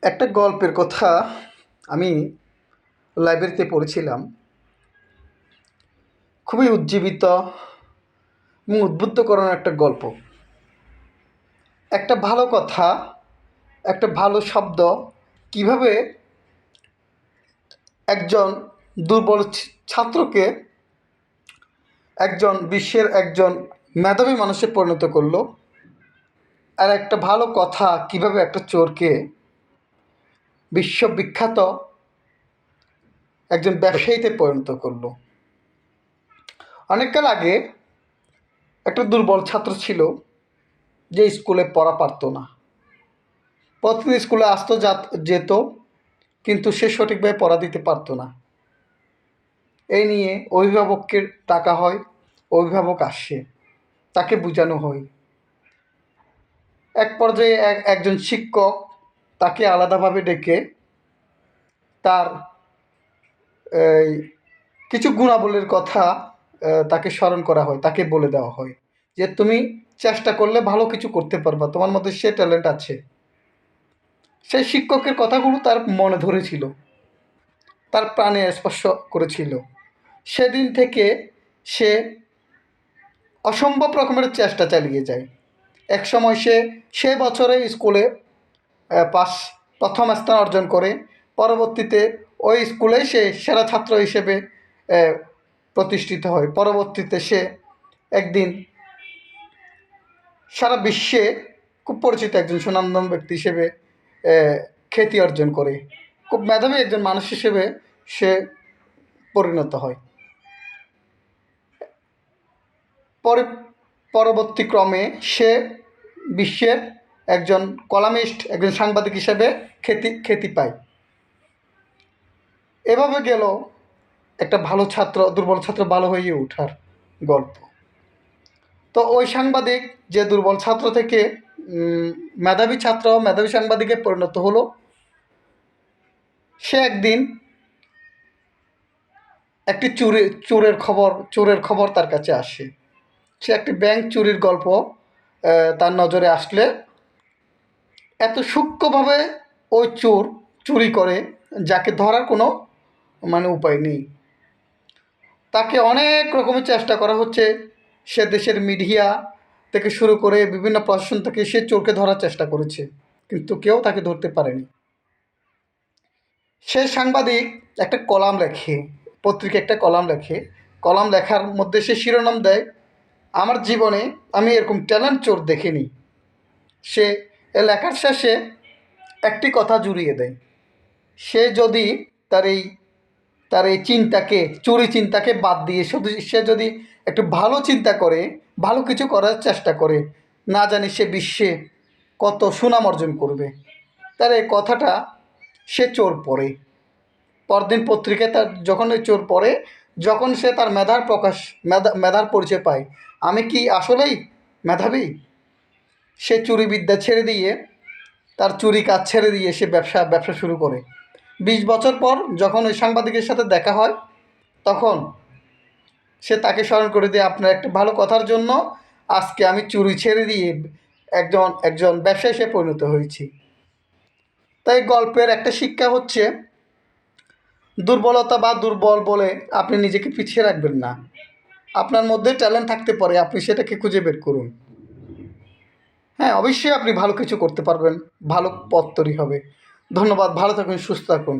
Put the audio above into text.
একটা গল্পের কথা আমি লাইব্রেরিতে পড়েছিলাম। খুবই উজ্জীবিত এবং উদ্বুদ্ধকর একটা গল্প। একটা ভালো কথা, একটা ভালো শব্দ কীভাবে একজন দুর্বল ছাত্রকে বিশ্বের একজন মেধাবী মানুষে পরিণত করলো, আর একটা ভালো কথা কীভাবে একটা চোরকে বিশ্ববিখ্যাত একজন ব্যবসায়ীতে পরিণত করলো। অনেককাল আগে একটা দুর্বল ছাত্র ছিল যে স্কুলে পড়া পারতো না। প্রতিদিন স্কুলে আসতো যেত, কিন্তু সে সঠিকভাবে পড়া দিতে পারতো না। এই নিয়ে অভিভাবকের ডাকা হয়, অভিভাবক আসে, তাকে বোঝানো হয়। এক পর্যায়ে একজন শিক্ষক তাকে আলাদাভাবে ডেকে তার কিছু গুণাবলীর কথা তাকে স্মরণ করা হয়, তাকে বলে দেওয়া হয় যে তুমি চেষ্টা করলে ভালো কিছু করতে পারবা, তোমার মধ্যে সে ট্যালেন্ট আছে। সেই শিক্ষকের কথাগুলো তার মনে ধরেছিল, তার প্রাণে স্পর্শ করেছিল। সেদিন থেকে সে অসম্ভব রকমের চেষ্টা চালিয়ে যায়। এক সময় সে বছরে স্কুলে প্রথম স্থান অর্জন করে। পরবর্তীতে ওই স্কুলেই সে সেরা ছাত্র হিসেবে প্রতিষ্ঠিত হয়। পরবর্তীতে সে একদিন সারা বিশ্বে খুব পরিচিত একজন সুনামধন্য ব্যক্তি হিসেবে খ্যাতি অর্জন করে। খুব মেধাবী একজন মানুষ হিসেবে সে পরিণত হয়। পরবর্তী ক্রমে সে বিশ্বের একজন কলামিস্ট, একজন সাংবাদিক হিসেবে খ্যাতি পায়। এভাবে গেল একটা ভালো ছাত্র, দুর্বল ছাত্র ভালো হয়ে ওঠার গল্প। তো ওই সাংবাদিক যে দুর্বল ছাত্র থেকে মেধাবী সাংবাদিকে পরিণত হলো, সে একদিন একটি চোরের খবর তার কাছে আসে। সে একটি ব্যাংক চুরির গল্প তার নজরে আসলে এত সূক্ষ্মভাবে ওই চোর চুরি করে যাকে ধরার কোনো উপায় নেই। তাকে অনেক রকমের চেষ্টা করা হচ্ছে। সে দেশের মিডিয়া থেকে শুরু করে বিভিন্ন প্রশাসন থেকে সে চোরকে ধরার চেষ্টা করেছে, কিন্তু কেউ তাকে ধরতে পারেনি। সে সাংবাদিক একটা কলাম লেখে, পত্রিকায় একটা কলাম লেখে। কলাম লেখার মধ্যে সে শিরোনাম দেয়, আমার জীবনে আমি এরকম ট্যালেন্ট চোর দেখিনি। সে লেখার শেষে একটি কথা জুড়িয়ে দেয়, সে যদি তার এই চুরি চিন্তাকে বাদ দিয়ে সে যদি একটু ভালো চিন্তা করে, ভালো কিছু করার চেষ্টা করে, না জানি সে বিশ্বে কত সুনাম অর্জন করবে। তার এই কথাটা সে চোর পড়ে। পরদিন পত্রিকায় যখন ওই চোর পড়ে, যখন সে তার মেধার পরিচয় পায়, আমি কি আসলেই মেধাবী, সে চুরিবিদ্যা ছেড়ে দিয়ে, তার চুরি কাজ ছেড়ে দিয়ে সে ব্যবসা শুরু করে। 20 বছর পর যখন ওই সাংবাদিকের সাথে দেখা হয়, তখন সে তাকে স্মরণ করে দিয়ে, আপনার একটা ভালো কথার জন্য আজকে আমি চুরি ছেড়ে দিয়ে একজন ব্যবসায়ী হিসেবে পরিণত হয়েছি। তাই গল্পের একটা শিক্ষা হচ্ছে, দুর্বলতা বা দুর্বল বলে আপনি নিজেকে পিছিয়ে রাখবেন না। আপনার মধ্যে ট্যালেন্ট থাকতে পারে, আপনি সেটাকে খুঁজে বের করুন। হ্যাঁ, অবশ্যই আপনি ভালো কিছু করতে পারবেন, ভালো পথ তৈরি হবে। ধন্যবাদ, ভালো থাকুন, সুস্থ থাকুন।